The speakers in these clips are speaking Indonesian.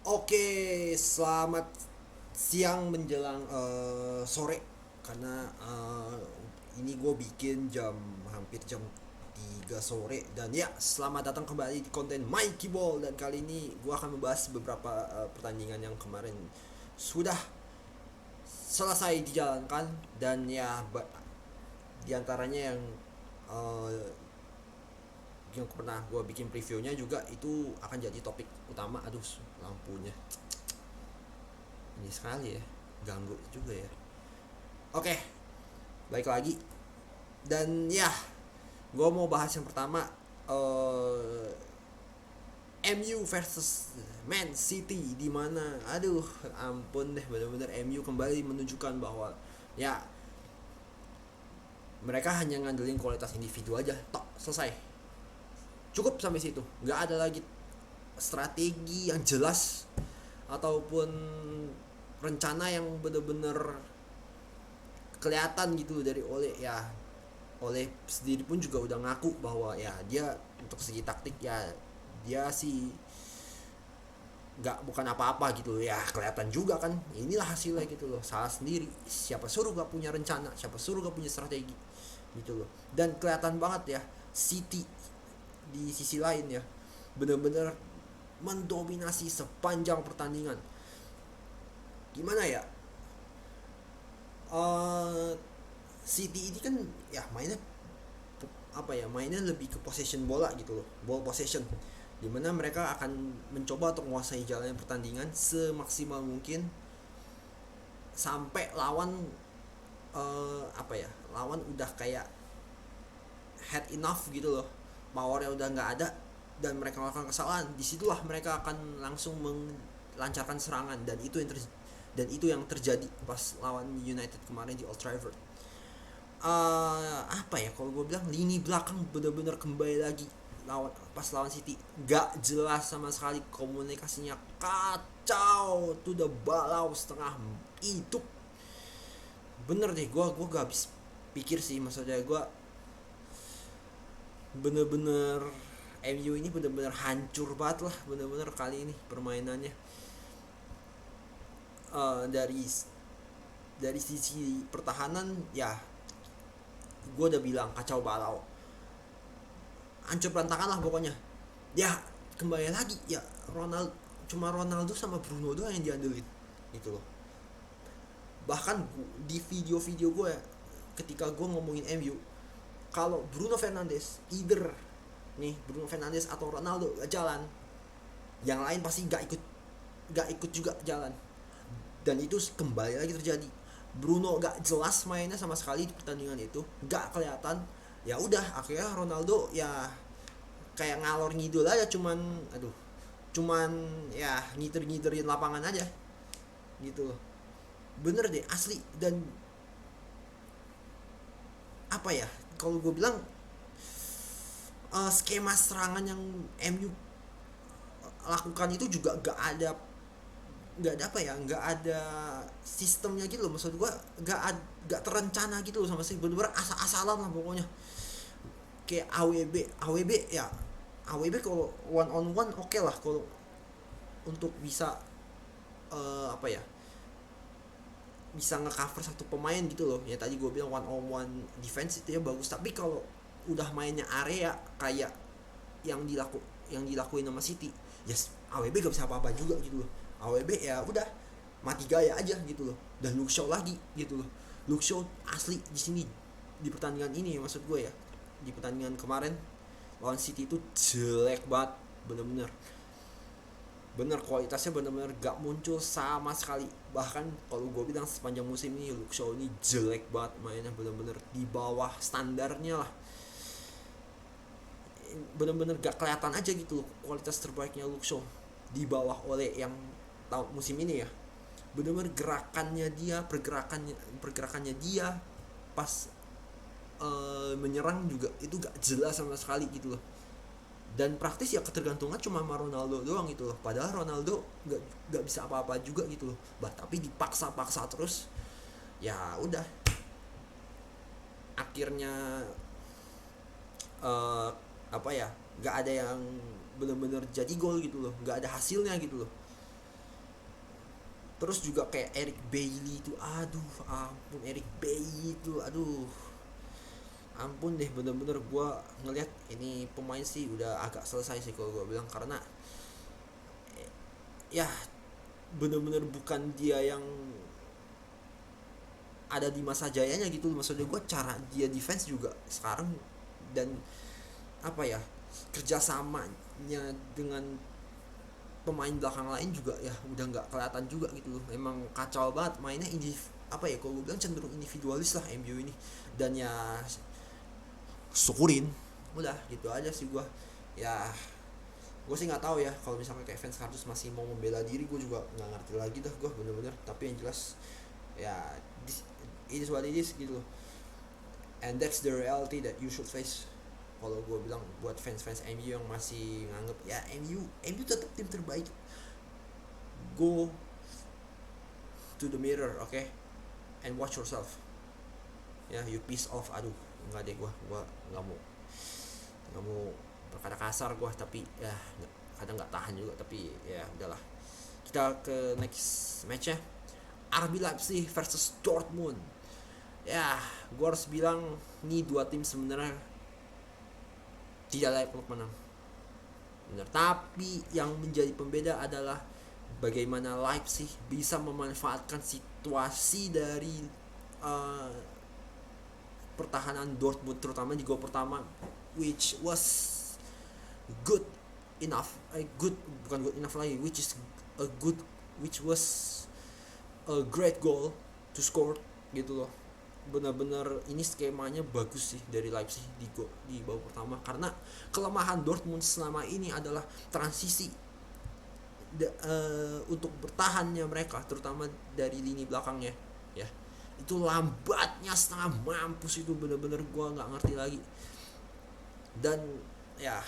Oke, selamat siang menjelang sore karena ini gue bikin hampir jam 3 sore dan ya selamat datang kembali di konten Mikey Ball dan kali ini gue akan membahas beberapa pertandingan yang kemarin sudah selesai dijalankan dan ya diantaranya eh, yang pernah gue bikin previewnya juga itu akan jadi topik utama. Aduh, lampunya ini sekali ya, ganggu juga ya. Oke, baik lagi dan ya gue mau bahas yang pertama, eh MU versus Man City, di mana aduh ampun deh, bener-bener MU kembali menunjukkan bahwa ya mereka hanya ngandelin kualitas individu aja, tok, selesai, cukup sampai situ, nggak ada lagi strategi yang jelas ataupun rencana yang bener-bener kelihatan gitu dari Ole. Ya Ole sendiri pun juga udah ngaku bahwa ya dia untuk segi taktik ya dia sih nggak, bukan apa-apa gitu loh. Ya kelihatan juga kan, inilah hasilnya gitu loh, salah sendiri, siapa suruh gak punya rencana, siapa suruh gak punya strategi gitu loh. Dan kelihatan banget ya City di sisi lain ya bener-bener mendominasi sepanjang pertandingan. Gimana ya, uh, City ini kan ya mainnya apa ya, mainnya lebih ke possession bola gitu loh, ball possession, dimana mereka akan mencoba untuk menguasai jalannya pertandingan semaksimal mungkin sampai lawan apa ya, lawan udah kayak had enough gitu loh, powernya udah nggak ada dan mereka melakukan kesalahan. Disitulah mereka akan langsung melancarkan serangan dan itu yang terjadi pas lawan United kemarin di Old Trafford. Apa ya, kalau gue bilang lini belakang bener-bener kembali lagi lawan City, gak jelas sama sekali, komunikasinya kacau tuh, udah balau setengah hidup. Bener deh, gue gak habis pikir sih, maksudnya gue bener-bener MU ini bener-bener hancur banget lah, bener-bener kali ini permainannya. Dari sisi pertahanan ya gue udah bilang kacau balau, hancur berantakan lah pokoknya. Ya kembali lagi ya, Ronaldo sama Bruno doang yang diandelin gitu loh. Bahkan di video-video gue ya, ketika gue ngomongin MU, kalau Bruno Fernandes either nih, Bruno Fernandes atau Ronaldo gak jalan, yang lain pasti gak ikut juga jalan. Dan itu kembali lagi terjadi, Bruno gak jelas mainnya sama sekali di pertandingan itu, gak kelihatan. Ya udah akhirnya Ronaldo ya kayak ngalor ngidul aja, cuman ya ngiter-ngiterin lapangan aja gitu. Bener deh asli. Dan apa ya, kalau gue bilang skema serangan yang MU lakukan itu juga gak ada apa ya, gak ada sistemnya gitu loh, maksud gue gak terencana gitu loh sama sih, bener-bener asal-asalan lah pokoknya. Kayak AWB ya, AWB kalau one on one oke lah, kalau untuk bisa apa ya, bisa ngecover satu pemain gitu loh. Ya tadi gue bilang one on one defense itu ya bagus, tapi kalau udah mainnya area kayak yang dilakuin sama City, yes, AWB gak bisa apa-apa juga gitu loh. AWB ya udah mati gaya aja gitu loh. Dan Luke Shaw lagi gitu loh. Luke Shaw asli di sini di pertandingan ini ya, maksud gue ya, di pertandingan kemarin lawan City itu jelek banget, bener-bener kualitasnya bener-bener gak muncul sama sekali. Bahkan kalau gue bilang sepanjang musim ini Luke Shaw ini jelek banget mainnya, bener-bener di bawah standarnya lah, bener-bener gak kelihatan aja gitu loh kualitas terbaiknya Luke Shaw di bawah oleh yang tahun musim ini ya. Bener-bener pergerakannya dia pas menyerang juga itu gak jelas sama sekali gitu loh. Dan praktis ya ketergantungan cuma sama Ronaldo doang gitu loh, padahal Ronaldo gak bisa apa-apa juga gitu loh. Tapi dipaksa-paksa terus, ya udah akhirnya uh, apa ya, nggak ada yang benar-benar jadi gol gitu loh, nggak ada hasilnya gitu loh. Terus juga kayak Eric Bailly itu, aduh ampun, Eric Bailly itu, aduh ampun deh, bener-bener gue ngelihat ini pemain sih udah agak selesai sih kalau gue bilang, karena ya bener-bener bukan dia yang ada di masa jayanya gitu. Maksudnya gue cara dia defense juga sekarang, dan apa ya, kerjasamanya dengan pemain belakang lain juga ya udah nggak kelihatan juga gitu loh. Emang kacau banget mainnya, ini apa ya, kalau gue bilang cenderung individualis lah MU ini. Dan ya syukurin, udah gitu aja sih gue. Ya gue sih nggak tahu ya, kalau misalnya kayak fans Cardus masih mau membela diri, gue juga nggak ngerti lagi dah gue bener-bener. Tapi yang jelas ya, this, it is what it is gitu loh, and that's the reality that you should face. Kalau gue bilang buat fans-fans MU yang masih nganggep ya MU tetap tim terbaik, go to the mirror, okay, and watch yourself. Ya, you piece off. Aduh, nggak deh, gue nggak mau berkata kasar gue, tapi ya kadang nggak tahan juga. Tapi ya udahlah, kita ke next match ya. RB Leipzig versus Dortmund. Ya, gue harus bilang nih dua tim sebenarnya tidak layak untuk menang, benar. Tapi yang menjadi pembeda adalah bagaimana Leipzig bisa memanfaatkan situasi dari uh, pertahanan Dortmund, terutama di gol pertama, which was good enough, good, bukan good enough lagi, which is a good, which was a great goal to score gitu loh. Benar-benar ini skemanya bagus sih dari Leipzig di babak pertama, karena kelemahan Dortmund selama ini adalah transisi untuk bertahannya mereka, terutama dari lini belakangnya ya. Itu lambatnya setengah mampus, itu bener-bener gue nggak ngerti lagi. Dan ya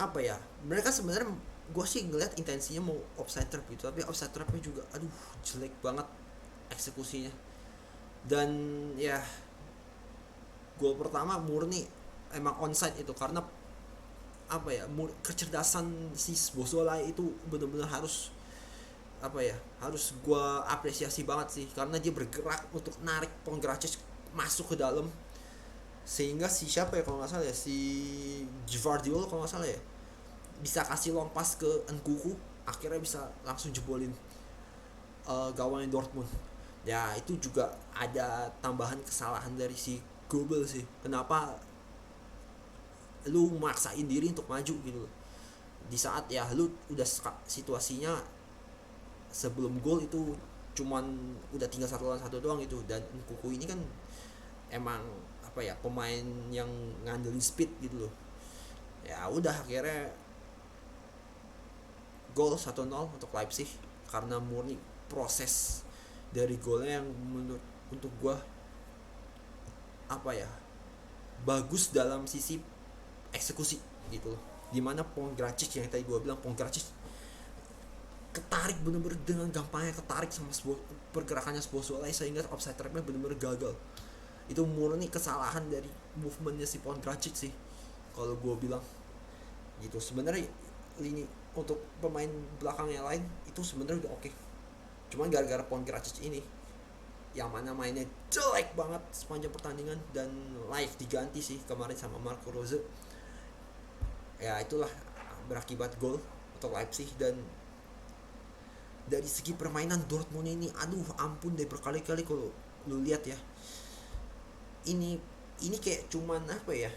apa ya, mereka sebenarnya gue sih ngeliat intensinya mau offside trap gitu, tapi offside trapnya juga aduh jelek banget eksekusinya. Dan ya gol pertama murni emang onside itu, karena apa ya, kecerdasan si Bozola itu benar-benar harus apa ya, harus gue apresiasi banget sih, karena dia bergerak untuk narik Pongracic masuk ke dalam, sehingga si siapa ya kalau nggak salah ya, si Gvardiol kalau nggak salah ya, bisa kasih long pass ke Nkunku, akhirnya bisa langsung jebolin gawangnya Dortmund. Ya itu juga ada tambahan kesalahan dari si Gobel sih, kenapa lu maksain diri untuk maju gitu loh, di saat ya lu udah situasinya sebelum gol itu cuman udah tinggal satu lawan satu doang gitu. Dan Kuku ini kan emang apa ya, pemain yang ngandelin speed gitu loh. Ya udah akhirnya gol 1-0 untuk Leipzig, karena murni proses dari golnya yang menurut untuk gua apa ya, bagus dalam sisi eksekusi gitu loh. Dimana Pongracic, yang tadi gue bilang, Pongracic ketarik bener-bener dengan gampangnya, ketarik sama pergerakannya Szoboszlai, sehingga offside trapnya bener-bener gagal. Itu murni kesalahan dari movementnya si Pongracic sih kalau gue bilang gitu. Sebenarnya lini untuk pemain belakang yang lain itu sebenarnya udah oke, cuman gara-gara Pongracic ini yang mana mainnya jelek banget sepanjang pertandingan dan live diganti sih kemarin sama Marco Rose, ya itulah berakibat gol untuk Leipzig. Dan dari segi permainan Dortmund ini, aduh ampun deh, berkali-kali kalau lu lihat ya, ini kayak cuman apa ya,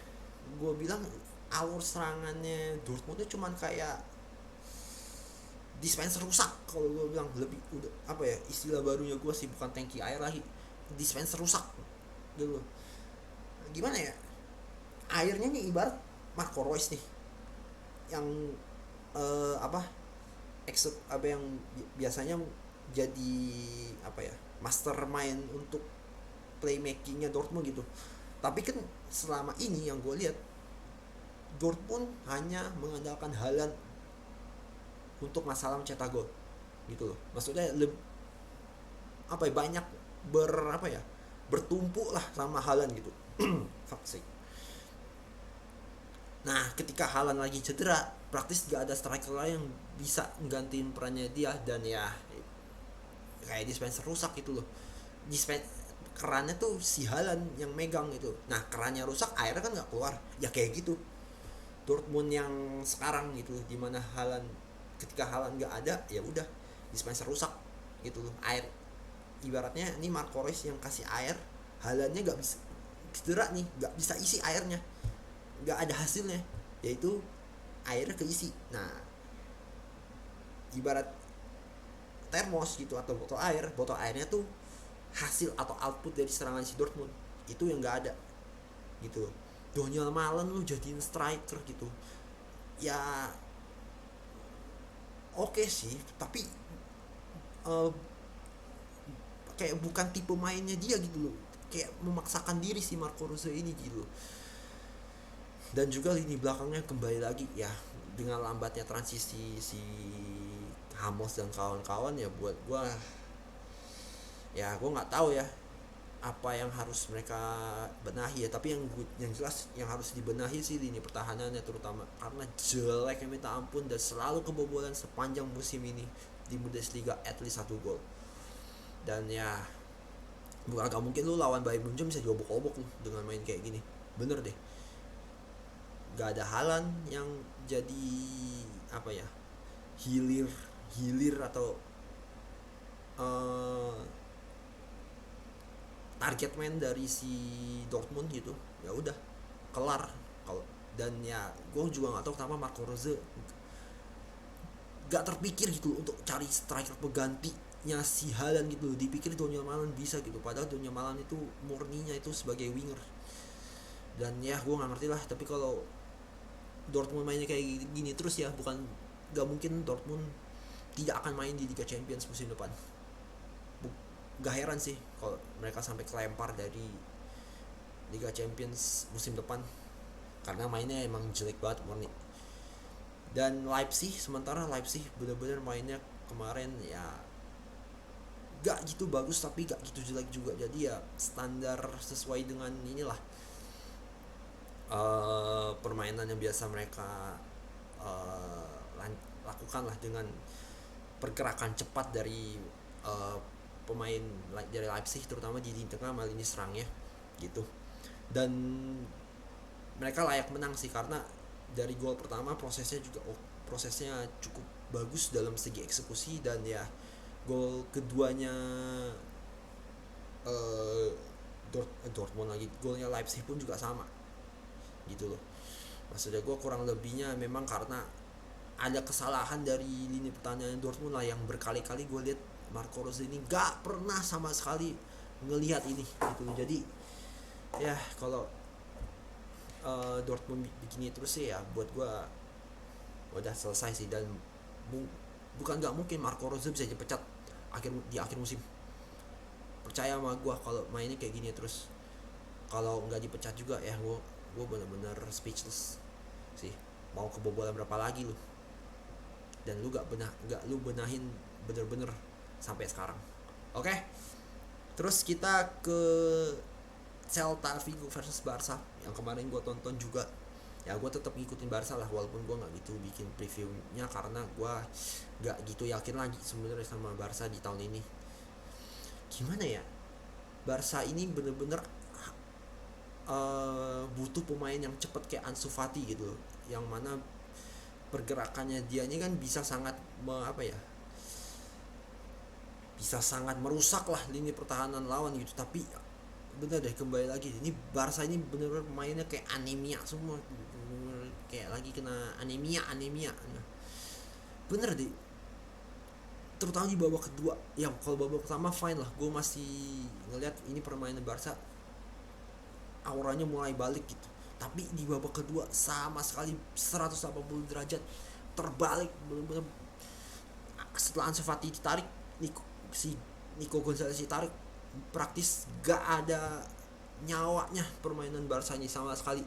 gue bilang alur serangannya Dortmund itu cuman kayak dispenser rusak kalau gue bilang. Lebih udah apa ya, istilah barunya gue sih, bukan tangki air lagi, dispenser rusak gitu. Gimana ya, airnya nih ibarat Marco Reus nih, yang apa, apa yang biasanya jadi apa ya, mastermind untuk playmakingnya Dortmund gitu. Tapi kan selama ini yang gue lihat, Dortmund hanya mengandalkan Haaland untuk masalah mencetak gol gitu loh. Maksudnya apa ya, banyak apa ya, bertumpuk lah sama Haaland gitu. Fuck sake. Nah ketika Haaland lagi cedera, praktis gak ada striker lain yang bisa nggantiin perannya dia. Dan ya kayak dispenser rusak gitu loh. Kerannya tuh si Haaland yang megang gitu. Nah kerannya rusak, airnya kan nggak keluar. Ya kayak gitu Dortmund yang sekarang gitu, dimana Haaland, ketika Haaland nggak ada, ya udah dispenser rusak gitu loh. Air, ibaratnya ini Marco Reus yang kasih air, Haalandnya nggak bisa, cedera nih, nggak bisa isi airnya, nggak ada hasilnya, yaitu airnya keisi. Nah ibarat termos gitu atau botol airnya tuh hasil atau output dari serangan si Dortmund, itu yang nggak ada gitu. Daniel Malen lu jadiin striker gitu ya, oke sih, tapi uh, kayak bukan tipe mainnya dia gitu loh, kayak memaksakan diri si Marco Rose ini gitu. Dan juga lini belakangnya kembali lagi ya, dengan lambatnya transisi si Hamos dan kawan-kawan, ya buat gue, ya gue nggak tahu ya apa yang harus mereka benahi ya. Tapi yang jelas yang harus dibenahi sih lini pertahanannya terutama, karena jelek yang minta ampun dan selalu kebobolan sepanjang musim ini di Bundesliga, at least 1 gol. Dan ya bukan gak mungkin lu lawan Bayern Munchen bisa diobok-obok lu dengan main kayak gini, bener deh. Gak ada Haaland yang jadi apa ya, hilir hilir atau uh, target man dari si Dortmund gitu, ya udah kelar. Kalau dan ya gue juga nggak tahu kenapa Marco Rose gak terpikir gitu untuk cari striker penggantinya si Haaland gitu. Dipikir Daniel Malen bisa gitu, padahal Daniel Malen itu murninya itu sebagai winger. Dan ya gue nggak ngerti lah, tapi kalau Dortmund mainnya kayak gini terus ya, bukan gak mungkin Dortmund tidak akan main di Liga Champions musim depan. Gak heran sih kalau mereka sampai kelempar dari Liga Champions musim depan, karena mainnya emang jelek banget murni. Dan sementara Leipzig benar-benar mainnya kemarin ya gak gitu bagus tapi gak gitu jelek juga, jadi ya standar sesuai dengan inilah permainan yang biasa mereka uh, lakukan lah, dengan pergerakan cepat dari uh, pemain dari Leipzig, terutama di tengah sama lini serangnya gitu. Dan mereka layak menang sih, karena dari gol pertama prosesnya cukup bagus dalam segi eksekusi. Dan ya gol keduanya uh, Dortmund lagi, golnya Leipzig pun juga sama gitu loh. Maksudnya gue kurang lebihnya memang karena ada kesalahan dari lini pertahanan Dortmund lah, yang berkali-kali gue lihat Marco Rose ini gak pernah sama sekali ngelihat ini gitu. Jadi ya kalau Dortmund begini terus sih, ya buat gue udah selesai sih. Dan bukan gak mungkin Marco Rose bisa dipecat di akhir musim. Percaya sama gue kalau mainnya kayak gini terus, kalau nggak dipecat juga ya gue bener-bener speechless sih. Mau kebobolan berapa lagi lu, dan lu gak lu benahin bener-bener sampai sekarang. Oke, terus kita ke Celta Vigo versus Barca yang kemarin gue tonton juga. Ya gue tetap ngikutin Barca lah, walaupun gue nggak gitu bikin previewnya, karena gue nggak gitu yakin lagi sebenarnya sama Barca di tahun ini. Gimana ya, Barca ini bener-bener butuh pemain yang cepet kayak Ansu Fati gitu, yang mana pergerakannya dianya kan bisa sangat bisa sangat merusak lah lini pertahanan lawan gitu. Tapi bener deh, kembali lagi ini Barca ini bener-bener mainnya kayak anemia semua, bener kayak lagi kena anemia. Bener deh, terutama di babak kedua. Ya kalau babak pertama fine lah, gue masih ngeliat ini permainan Barca auranya mulai balik gitu. Tapi di babak kedua sama sekali 180 derajat terbalik, bener-bener. Setelah Ansu Fati ditarik, Nico Gonzalez ditarik, praktis gak ada nyawanya permainan Barca ini sama sekali.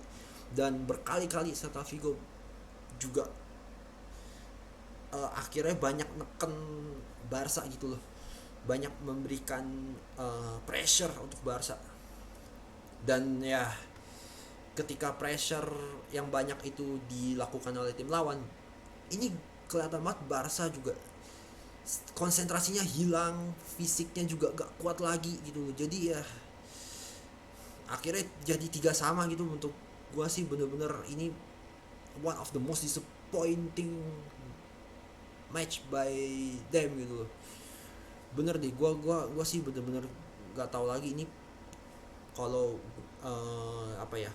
Dan berkali-kali Celta Vigo juga akhirnya banyak neken Barca gitu loh, banyak memberikan pressure untuk Barca. Dan ya ketika pressure yang banyak itu dilakukan oleh tim lawan, ini kelihatan banget Barca juga konsentrasinya hilang, fisiknya juga gak kuat lagi gitu. Jadi ya akhirnya jadi 3-3 gitu. Untuk gua sih bener-bener ini one of the most disappointing match by them gitu. Bener deh, gua sih bener-bener gak tahu lagi ini kalau apa ya,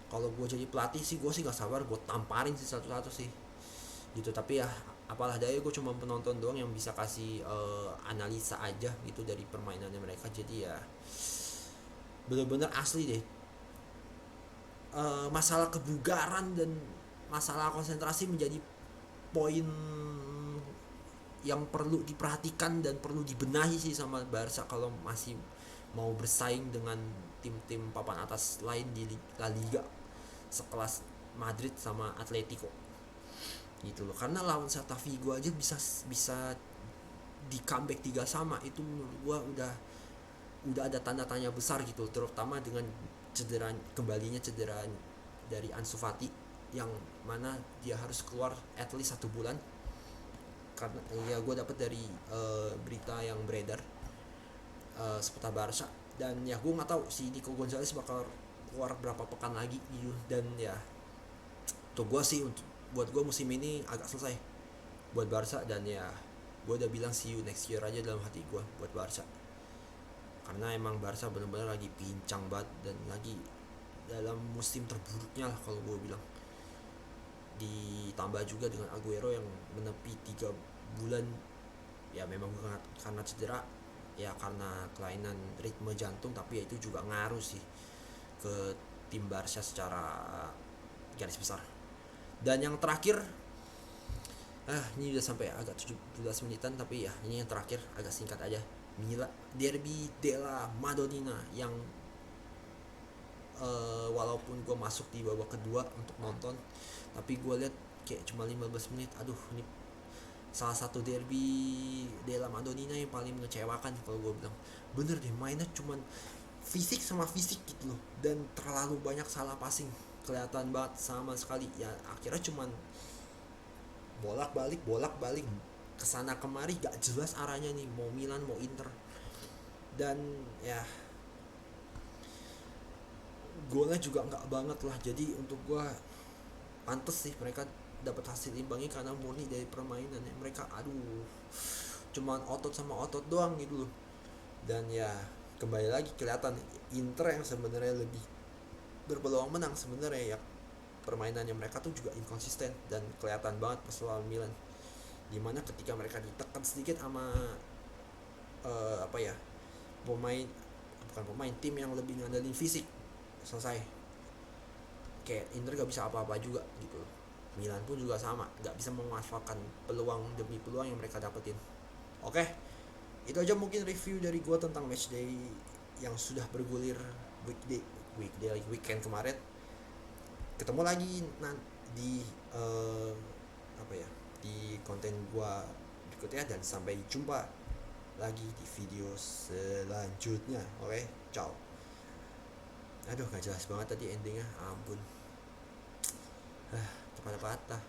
kalau gue jadi pelatih sih gue sih gak sabar gue tamparin sih satu-satu sih gitu. Tapi ya apalah daya, gue cuma penonton doang yang bisa kasih analisa aja gitu dari permainannya mereka. Jadi ya bener-bener asli deh, masalah kebugaran dan masalah konsentrasi menjadi poin yang perlu diperhatikan dan perlu dibenahi sih sama Barca kalau masih mau bersaing dengan tim-tim papan atas lain di La Liga sekelas Madrid sama Atletico gitu loh. Karena lawan Celta Vigo aja bisa bisa di comeback 3-3, itu menurut gua udah ada tanda tanya besar gitu, terutama dengan cedera, kembalinya cedera dari Ansu Fati yang mana dia harus keluar at least 1 bulan. Karena ya gue dapat dari berita yang beredar seputar Barca, dan ya gue nggak tahu si Nico Gonzalez bakal keluar berapa pekan lagi gitu. Dan ya tuh gue sih untuk buat gue musim ini agak selesai buat Barca. Dan ya gue udah bilang see you next year aja dalam hati gue buat Barca, karena emang Barca bener-bener lagi pincang banget dan lagi dalam musim terburuknya lah kalau gue bilang. Ditambah juga dengan Aguero yang menepi 3 bulan, ya memang bukan karena cedera, ya karena kelainan ritme jantung, tapi ya itu juga ngaruh sih ke tim Barca secara garis besar. Dan yang terakhir, ini udah sampai agak 17 menitan, tapi ya ini yang terakhir agak singkat aja. Derby della Madonnina yang walaupun gue masuk di babak kedua untuk nonton, tapi gue lihat kayak cuma 15 menit. Aduh, ini salah satu derby della Madonnina yang paling mengecewakan kalau gue bilang. Bener deh, mainnya cuman fisik sama fisik gitu loh, dan terlalu banyak salah passing, kelihatan banget sama sekali. Ya akhirnya cuman bolak balik kesana kemari, gak jelas arahnya nih, mau Milan mau Inter. Dan ya golnya juga nggak banget lah. Jadi untuk gue pantes sih mereka dapat hasil imbangnya karena murni dari permainan ya. Mereka aduh cuman otot sama otot doang gitu loh. Dan ya kembali lagi kelihatan Inter yang sebenarnya lebih berpeluang menang sebenarnya ya. Permainannya mereka tuh juga inkonsisten dan kelihatan banget pas lawan Milan, dimana ketika mereka ditekan sedikit sama apa ya, pemain, bukan pemain, tim yang lebih ngandelin fisik, selesai. Kayak Inter gak bisa apa-apa juga gitu. Milan pun juga sama, gak bisa memanfaatkan peluang demi peluang yang mereka dapetin. Oke, itu aja mungkin review dari gue tentang matchday yang sudah bergulir weekday weekend kemarin. Ketemu lagi di apa ya, di konten gue berikutnya, dan sampai jumpa lagi di video selanjutnya. Oke, ciao. Aduh, gak jelas banget tadi endingnya, ampun. Patah-patah.